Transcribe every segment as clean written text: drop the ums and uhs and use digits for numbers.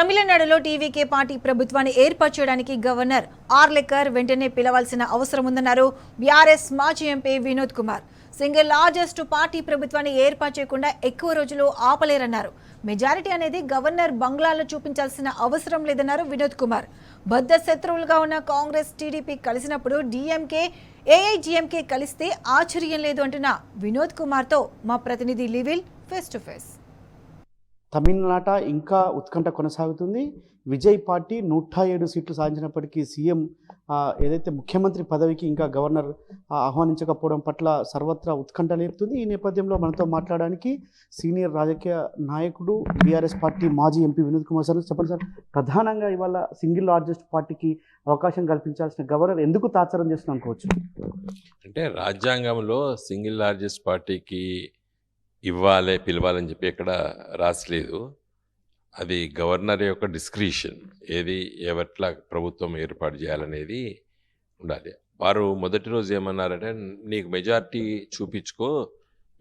తమిళనాడులో TVK party ప్రభుత్వాన్ని ఏర్పరచడానికి governor ఆర్లెకర్ వెంటనే పిలవాల్సిన అవసరం ఉందన్నారు బీఆర్ఎస్ మాజీ MP Vinod Kumar. Single largest party ప్రభుత్వాన్ని ఏర్పాటు చేయకుండా ఎక్కువ రోజులు ఆపలేరన్నారు. మెజారిటీ అనేది గవర్నర్ బంగ్లాలో చూపించాల్సిన అవసరం లేదన్నారు వినోద్ కుమార్. బద్ద శత్రువులుగా ఉన్న కాంగ్రెస్ టీడీపీ కలిసినప్పుడు డీఎంకే ఏఐజీఎంకే కలిస్తే ఆశ్చర్యం లేదు అంటున్న వినోద్ కుమార్తో మా ప్రతినిధి లివిల్ ఫేస్ టు ఫేస్. తమిళనాట ఇంకా ఉత్కంఠ కొనసాగుతుంది. విజయ్ పార్టీ 107 సీట్లు సాధించినప్పటికీ సీఎం ఏదైతే ముఖ్యమంత్రి పదవికి ఇంకా గవర్నర్ ఆహ్వానించకపోవడం పట్ల సర్వత్రా ఉత్కంఠ లేపుతుంది. ఈ నేపథ్యంలో మనతో మాట్లాడడానికి సీనియర్ రాజకీయ నాయకుడు బీఆర్ఎస్ పార్టీ మాజీ ఎంపీ వినోద్ కుమార్ సార్. చెప్పండి సార్, ప్రధానంగా ఇవాళ సింగిల్ లార్జెస్ట్ పార్టీకి అవకాశం కల్పించాల్సిన గవర్నర్ ఎందుకు తాత్సారం చేస్తున్నాం అనుకోవచ్చు? అంటే రాజ్యాంగంలో సింగిల్ లార్జెస్ట్ పార్టీకి ఇవ్వాలి పిలవాలని చెప్పి ఎక్కడ రాసలేదు. అది గవర్నర్ యొక్క డిస్క్రిషన్, ఏది ఎవట్లా ప్రభుత్వం ఏర్పాటు చేయాలనేది ఉండాలి. వారు మొదటి రోజు ఏమన్నారంటే, నీకు మెజార్టీ చూపించుకో,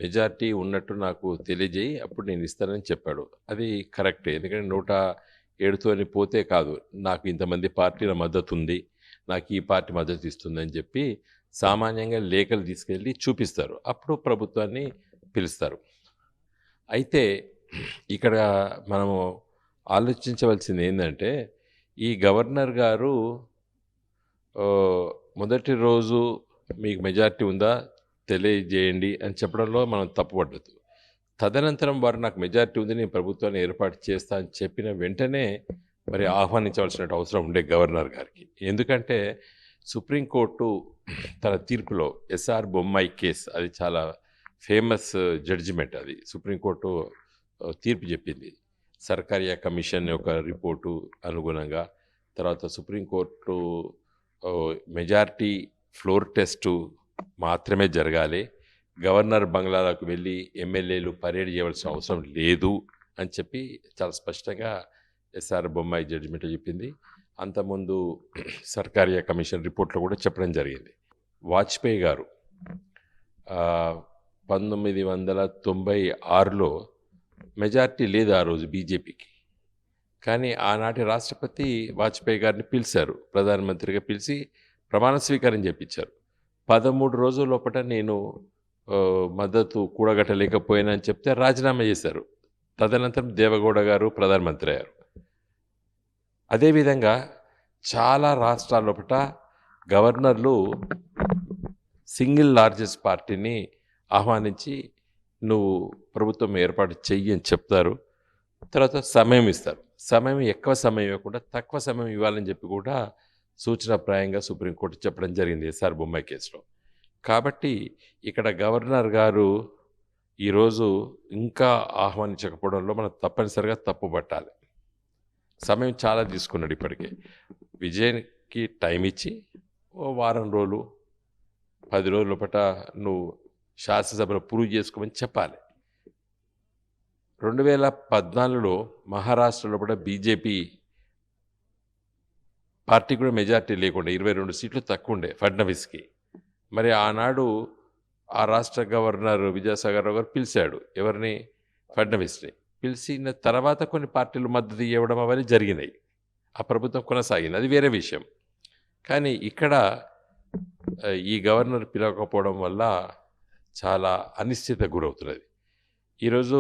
మెజార్టీ ఉన్నట్టు నాకు తెలియజేయి, అప్పుడు నేను ఇస్తానని చెప్పాడు. అది కరెక్టే, ఎందుకంటే 107తోని పోతే కాదు, నాకు ఇంతమంది పార్టీల మద్దతు ఉంది, నాకు ఈ పార్టీ మద్దతు ఇస్తుందని చెప్పి సామాన్యంగా లేఖలు తీసుకెళ్ళి చూపిస్తారు, అప్పుడు ప్రభుత్వాన్ని పిలుస్తారు. అయితే ఇక్కడ మనము ఆలోచించవలసింది ఏంటంటే, ఈ గవర్నర్ గారు మొదటి రోజు మీకు మెజారిటీ ఉందా తెలియజేయండి అని చెప్పడంలో మనం తప్పుపడ్డదు. తదనంతరం వారు నాకు మెజారిటీ ఉంది, నేను ప్రభుత్వాన్ని ఏర్పాటు చేస్తా అని చెప్పిన వెంటనే మరి ఆహ్వానించవలసిన అవసరం ఉండే గవర్నర్ గారికి. ఎందుకంటే సుప్రీంకోర్టు తన తీర్పులో ఎస్ఆర్ బొమ్మాయి కేసు, అది చాలా ఫేమస్ జడ్జిమెంట్, అది సుప్రీంకోర్టు తీర్పు చెప్పింది. సర్కారియా కమిషన్ యొక్క రిపోర్టు అనుగుణంగా తర్వాత సుప్రీంకోర్టు మెజారిటీ ఫ్లోర్ టెస్టు మాత్రమే జరగాలి, గవర్నర్ బంగ్లాలకు వెళ్ళి ఎమ్మెల్యేలు పరేడ్ చేయవలసిన అవసరం లేదు అని చెప్పి చాలా స్పష్టంగా ఎస్ఆర్ బొమ్మాయి జడ్జిమెంట్ చెప్పింది. అంతకుముందు సర్కారియా కమిషన్ రిపోర్ట్లో కూడా చెప్పడం జరిగింది. వాజ్పేయి గారు 1996లో మెజార్టీ లేదు ఆ రోజు బీజేపీకి, కానీ ఆనాటి రాష్ట్రపతి వాజ్పేయి గారిని పిలిచారు, ప్రధానమంత్రిగా పిలిచి ప్రమాణ స్వీకారం చేపించారు. 13 రోజుల లోపల నేను మద్దతు కూడగట్టలేకపోయినా అని చెప్తే రాజీనామా చేశారు. తదనంతరం దేవగౌడ గారు ప్రధానమంత్రి అయ్యారు. అదేవిధంగా చాలా రాష్ట్రాల లోపల గవర్నర్లు సింగిల్ లార్జెస్ట్ పార్టీని ఆహ్వానించి నువ్వు ప్రభుత్వం ఏర్పాటు చెయ్యి అని చెప్తారు. తర్వాత సమయం ఇస్తారు. సమయం ఎక్కువ సమయం ఇవ్వకుండా తక్కువ సమయం ఇవ్వాలని చెప్పి కూడా సూచనాప్రాయంగా సుప్రీంకోర్టు చెప్పడం జరిగింది ఎస్ఆర్ బొమ్మాయి కేసులో. కాబట్టి ఇక్కడ గవర్నర్ గారు ఈరోజు ఇంకా ఆహ్వానించకపోవడంలో మనం తప్పనిసరిగా తప్పు పట్టాలి. సమయం చాలా తీసుకున్నాడు. ఇప్పటికే విజయ్కి టైం ఇచ్చి ఓ వారం రోజులు 10 రోజుల లోపల నువ్వు శాసనసభలో ప్రూవ్ చేసుకోమని చెప్పాలి. 2014లో మహారాష్ట్రలో కూడా బీజేపీ పార్టీ కూడా మెజార్టీ లేకుండా 22 సీట్లు తక్కువ ఉండే ఫడ్నవీస్కి. మరి ఆనాడు ఆ రాష్ట్ర గవర్నర్ విద్యాసాగర్ రావు గారు పిలిచాడు ఎవరిని, ఫడ్నవీస్ని. పిలిచిన తర్వాత కొన్ని పార్టీలు మద్దతు ఇవ్వడం అవన్నీ జరిగినాయి, ఆ ప్రభుత్వం కొనసాగింది, అది వేరే విషయం. కానీ ఇక్కడ ఈ గవర్నర్ పిలవకపోవడం వల్ల చాలా అనిశ్చిత గురవుతున్నది. ఈరోజు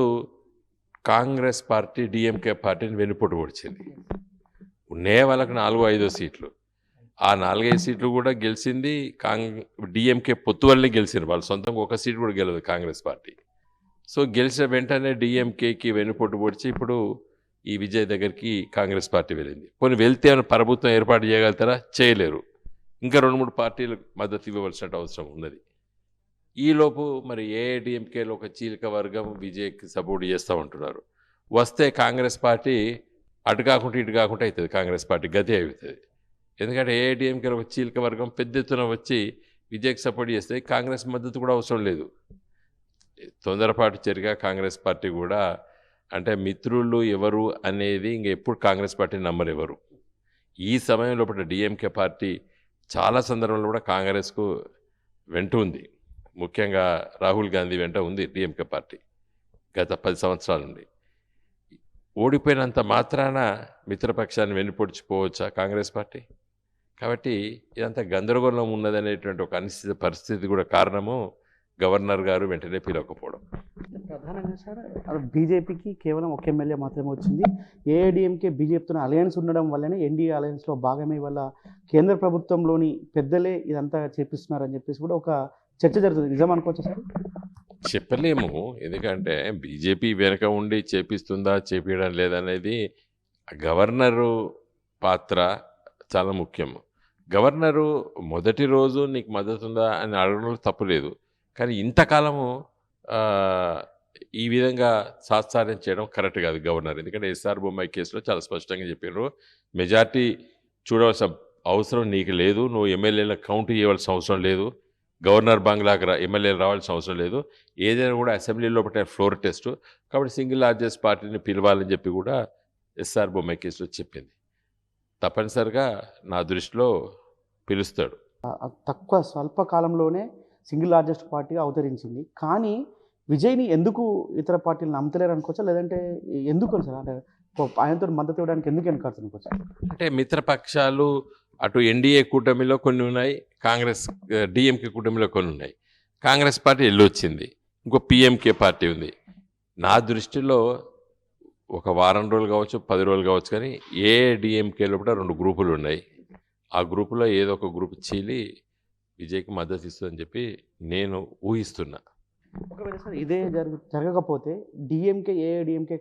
కాంగ్రెస్ పార్టీ డిఎంకే పార్టీని వెన్నుపోటు పొడిచింది. ఉన్నే వాళ్ళకి 4-5 సీట్లు, ఆ 4-5 సీట్లు కూడా గెలిచింది డిఎంకే పొత్తు వల్లనే గెలిచింది. వాళ్ళు సొంతంగా ఒక సీటు కూడా గెలదు కాంగ్రెస్ పార్టీ. సో గెలిచిన వెంటనే డిఎంకేకి వెన్నుపోటు పొడిచి ఇప్పుడు ఈ విజయ్ దగ్గరికి కాంగ్రెస్ పార్టీ వెళ్ళింది. కొన్ని వెళ్తే ప్రభుత్వం ఏర్పాటు చేయగలుగుతారా? చేయలేరు. ఇంకా 2-3 పార్టీలకు మద్దతు ఇవ్వవలసిన అవసరం ఉన్నది. ఈలోపు మరి ఏఐడిఎంకేలో ఒక చీలిక వర్గం విజయ్కి సపోర్ట్ చేస్తూ ఉంటున్నారు. వస్తే కాంగ్రెస్ పార్టీ అటు కాకుండా ఇటు కాకుండా అవుతుంది, కాంగ్రెస్ పార్టీ గతి అవుతుంది. ఎందుకంటే ఏఐడిఎంకేలో ఒక చీలిక వర్గం పెద్ద ఎత్తున వచ్చి విజయ్కి సపోర్ట్ చేస్తే కాంగ్రెస్ మద్దతు కూడా అవసరం లేదు. తొందరపాటు చర్యగా కాంగ్రెస్ పార్టీ కూడా, అంటే మిత్రులు ఎవరు అనేది ఇంక ఎప్పుడు కాంగ్రెస్ పార్టీని నమ్మరు ఎవరు. ఈ సమయంలో డిఎంకే పార్టీ చాలా సందర్భంలో కూడా కాంగ్రెస్కు వెంట ఉంది. ముఖ్యంగా రాహుల్ గాంధీ వెంట ఉంది డిఎంకే పార్టీ గత 10 సంవత్సరాల నుండి. ఓడిపోయినంత మాత్రాన మిత్రపక్షాన్ని వెన్నుపొడిచిపోవచ్చా కాంగ్రెస్ పార్టీ? కాబట్టి ఇదంతా గందరగోళం ఉన్నదనేటువంటి ఒక అనిశ్చిత పరిస్థితి కూడా కారణము గవర్నర్ గారు వెంటనే పిలవకపోవడం. ప్రధానంగా సార్ బీజేపీకి కేవలం ఒక ఎమ్మెల్యే మాత్రమే వచ్చింది. ఏఐడిఎంకే బీజేపీతో అలయన్స్ ఉండడం వల్లనే ఎన్డీఏ అలయన్స్లో భాగమే వల్ల కేంద్ర ప్రభుత్వంలోని పెద్దలే ఇదంతా చేపిస్తున్నారని చెప్పేసి కూడా ఒక చర్చ జరుగుతుంది. నిజం అనుకోవచ్చు సార్? చెప్పలేము, ఎందుకంటే బీజేపీ వెనక ఉండి చేపిస్తుందా చేపించడం లేదనేది గవర్నరు పాత్ర చాలా ముఖ్యం. గవర్నరు మొదటి రోజు నీకు మద్దతు ఉందా అని అడగడంలో తప్పులేదు, కానీ ఇంతకాలము ఈ విధంగా సాత్సార్యం చేయడం కరెక్ట్ కాదు గవర్నర్. ఎందుకంటే ఎస్ఆర్ బొమ్మాయి కేసులో చాలా స్పష్టంగా చెప్పారు, మెజార్టీ చూడవలసిన అవసరం నీకు లేదు, నువ్వు ఎమ్మెల్యేలకు కౌంట్ చేయవలసిన అవసరం లేదు, గవర్నర్ బంగ్లాకి ఎమ్మెల్యేలు రావాల్సిన అవసరం లేదు, ఏదైనా కూడా అసెంబ్లీలో పెట్టే ఫ్లోర్ టెస్ట్, కాబట్టి సింగిల్ లార్జెస్ట్ పార్టీని పిలవాలని చెప్పి కూడా ఎస్ఆర్ బొమ్మాయి కేసులో చెప్పింది. తప్పనిసరిగా నా దృష్టిలో పిలుస్తాడు. తక్కువ స్వల్ప కాలంలోనే సింగిల్ లార్జెస్ట్ పార్టీగా అవతరించింది. కానీ విజయ్ని ఎందుకు ఇతర పార్టీలు నమ్మతలేరు అనుకోవచ్చా, లేదంటే ఎందుకు సార్ అంటే ఆయనతో మద్దతు ఇవ్వడానికి ఎందుకు వెనకాడుతుంది అనుకోవచ్చు? అంటే మిత్రపక్షాలు అటు ఎన్డీఏ కూటమిలో కొన్ని ఉన్నాయి, కాంగ్రెస్ డిఎంకే కూటమిలో కొన్ని ఉన్నాయి. కాంగ్రెస్ పార్టీ వెళ్ళొచ్చింది, ఇంకో పిఎంకే పార్టీ ఉంది. నా దృష్టిలో ఒక వారం రోజులు కావచ్చు, 10 రోజులు కావచ్చు, కానీ ఏఐడిఎంకేలో కూడా 2 గ్రూపులు ఉన్నాయి. ఆ గ్రూపులో ఏదో ఒక గ్రూప్ చీలి విజయ్కి మద్దతు ఇస్తుందని చెప్పి నేను ఊహిస్తున్నా. ఒకవేళ సార్ ఇదే జరగకపోతే డిఎంకే ఏఐడిఎంకే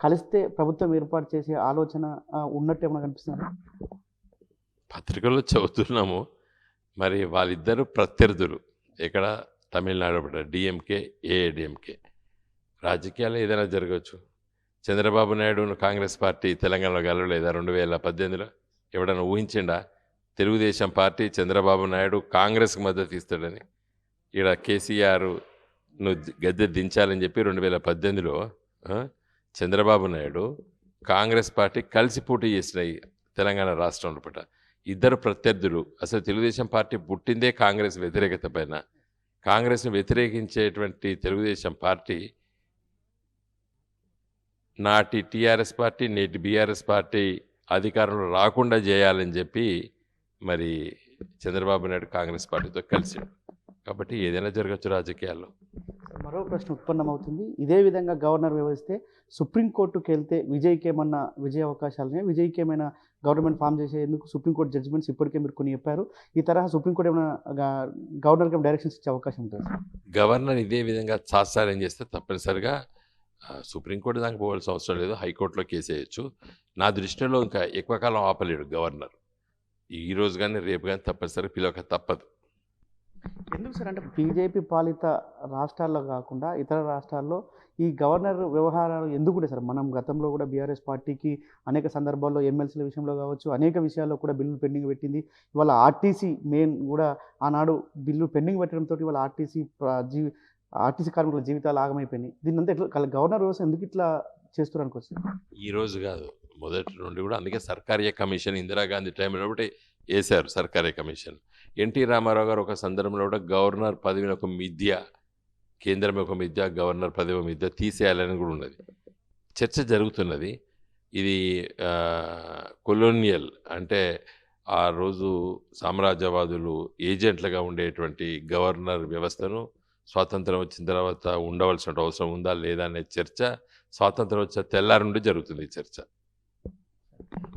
కలిస్తే ప్రభుత్వం ఏర్పాటు చేసే ఆలోచన ఉన్నట్టు ఏమైనా కనిపిస్తుందా? పత్రికల్లో చదువుతున్నాము, మరి వాళ్ళిద్దరూ ప్రత్యర్థులు. ఇక్కడ తమిళనాడు పడ్డ డిఎంకే ఏఐడిఎంకే. రాజకీయాల్లో ఏదైనా జరగవచ్చు. చంద్రబాబు నాయుడును కాంగ్రెస్ పార్టీ తెలంగాణలో గెలవలేదా 2018లో? ఎవడన్నా ఊహించిండా తెలుగుదేశం పార్టీ చంద్రబాబు నాయుడు కాంగ్రెస్కి మద్దతు ఇస్తాడని? ఇక్కడ కేసీఆర్ను గద్దె దించాలని చెప్పి 2018లో చంద్రబాబు నాయుడు కాంగ్రెస్ పార్టీ కలిసి పోటీ చేసినాయి తెలంగాణ రాష్ట్రంలో పట. ఇద్దరు ప్రత్యర్థులు. అసలు తెలుగుదేశం పార్టీ పుట్టిందే కాంగ్రెస్ వ్యతిరేకత పైన. కాంగ్రెస్ను వ్యతిరేకించేటువంటి తెలుగుదేశం పార్టీ నాటి టీఆర్ఎస్ పార్టీ, నేటి బీఆర్ఎస్ పార్టీ అధికారంలో రాకుండా చేయాలని చెప్పి మరి చంద్రబాబు నాయుడు కాంగ్రెస్ పార్టీతో కలిసాడు. కాబట్టి ఏదైనా జరగచ్చు రాజకీయాల్లో. మరో ప్రశ్న ఉత్పన్నమవుతుంది. ఇదే విధంగా గవర్నర్ వ్యవహరిస్తే సుప్రీంకోర్టుకి వెళ్తే విజయ్కి ఏమన్నా విజయ అవకాశాలనే, విజయ్కి ఏమైనా గవర్నమెంట్ ఫామ్ చేసేందుకు సుప్రీంకోర్టు జడ్జిమెంట్స్ ఇప్పటికే మీరు కొన్ని చెప్పారు. ఈ తరహా సుప్రీంకోర్టు ఏమైనా గవర్నర్కి డైరెక్షన్స్ ఇచ్చే అవకాశం ఉంటుంది? గవర్నర్ ఇదే విధంగా సాత్సార్యం చేస్తే తప్పనిసరిగా సుప్రీంకోర్టు దానికి పోవాల్సిన అవసరం లేదు, హైకోర్టులో కేసు వేయచ్చు. నా దృష్టిలో ఇంకా ఎక్కువ కాలం ఆపలేడు గవర్నర్. ఈ రోజు కానీ రేపు కానీ తప్పనిసరిగా పిలవక తప్పదు. ఎందుకు సార్ అంటే బీజేపీ పాలిత రాష్ట్రాల్లో కాకుండా ఇతర రాష్ట్రాల్లో ఈ గవర్నర్ వ్యవహారాలు ఎందుకు కూడా సార్? మనం గతంలో కూడా బీఆర్ఎస్ పార్టీకి అనేక సందర్భాల్లో ఎమ్మెల్సీల విషయంలో కావచ్చు అనేక విషయాల్లో కూడా బిల్లులు పెండింగ్ పెట్టింది. ఇవాళ ఆర్టీసీ మెయిన్ కూడా ఆనాడు బిల్లు పెండింగ్ పెట్టడంతో ఇవాళ ఆర్టీసీ కార్మికుల జీవితాలు ఆగమైపోయినాయి. దీన్ని అంతా ఎట్లా గవర్నర్ వ్యవస్థ ఎందుకు ఇట్లా చేస్తున్నారు అనుకోవచ్చు? ఈ రోజు కాదు, మొదటి నుండి కూడా. అందుకే సర్కారీ కమిషన్ ఇందిరాగాంధీ టైంలో ఒకటి వేశారు సర్కారీ కమిషన్. ఎన్టీ రామారావు గారు ఒక సందర్భంలో కూడా గవర్నర్ పదవిని ఒక మిథ్య, కేంద్రం ఒక మిథ్య, గవర్నర్ పదవి మిథ్య తీసేయాలని కూడా ఉన్నది. చర్చ జరుగుతున్నది. ఇది కొలోనియల్ అంటే ఆ రోజు సామ్రాజ్యవాదులు ఏజెంట్లుగా ఉండేటువంటి గవర్నర్ వ్యవస్థను స్వాతంత్రం వచ్చిన తర్వాత ఉండవలసిన అవసరం ఉందా లేదా అనే చర్చ స్వాతంత్రం వచ్చే తెల్లారి నుండి జరుగుతుంది ఈ చర్చ.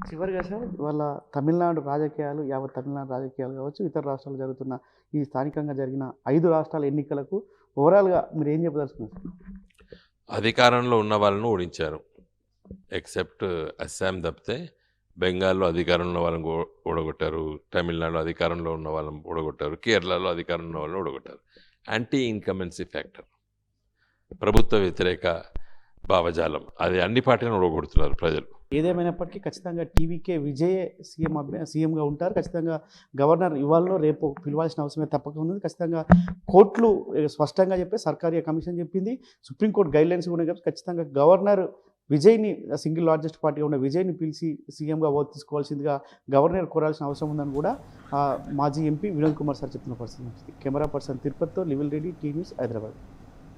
చివరిగా సార్ ఇవాళ తమిళనాడు రాజకీయాలు, యావత్ తమిళనాడు రాజకీయాలు కావచ్చు, ఇతర రాష్ట్రాలు జరుగుతున్న ఈ స్థానికంగా జరిగిన 5 రాష్ట్రాల ఎన్నికలకు ఓవరాల్గా మీరు ఏం చెప్పదలుచుకున్నారు? అధికారంలో ఉన్న వాళ్ళను ఓడించారు. ఎక్సెప్ట్ అస్సాం తప్పితే బెంగాల్లో అధికారంలో ఉన్న వాళ్ళని ఓడగొట్టారు, తమిళనాడులో అధికారంలో ఉన్న వాళ్ళని ఓడగొట్టారు, కేరళలో అధికారంలో ఉన్న వాళ్ళని ఓడగొట్టారు. యాంటీ ఇన్కమెన్సీ ఫ్యాక్టర్, ప్రభుత్వ వ్యతిరేక భావజాలం, అది అన్ని పార్టీలను ఓడగొడుతున్నారు ప్రజలు. ఏదేమైనప్పటికీ ఖచ్చితంగా టీవీకే విజయే సీఎంగా ఉంటారు. ఖచ్చితంగా గవర్నర్ ఇవాళ రేపు పిలవాల్సిన అవసరమే తప్పక ఉంది. ఖచ్చితంగా కోర్టులు స్పష్టంగా చెప్పి సర్కారీ కమిషన్ చెప్పింది, సుప్రీంకోర్టు గైడ్లైన్స్ కూడా చెప్పి ఖచ్చితంగా గవర్నర్ విజయ్ని సింగిల్ లార్జెస్ట్ పార్టీగా ఉన్న విజయ్ని పిలిచి సీఎంగా తీసుకోవాల్సిందిగా గవర్నర్ కోరాల్సిన అవసరం ఉందని కూడా మాజీ ఎంపీ వినోద్ కుమార్ సార్ చెప్తున్న పరిస్థితి. కెమెరా పర్సన్ తిరుపతితో లివిల్ రెడ్డి, టీ న్యూస్, హైదరాబాద్.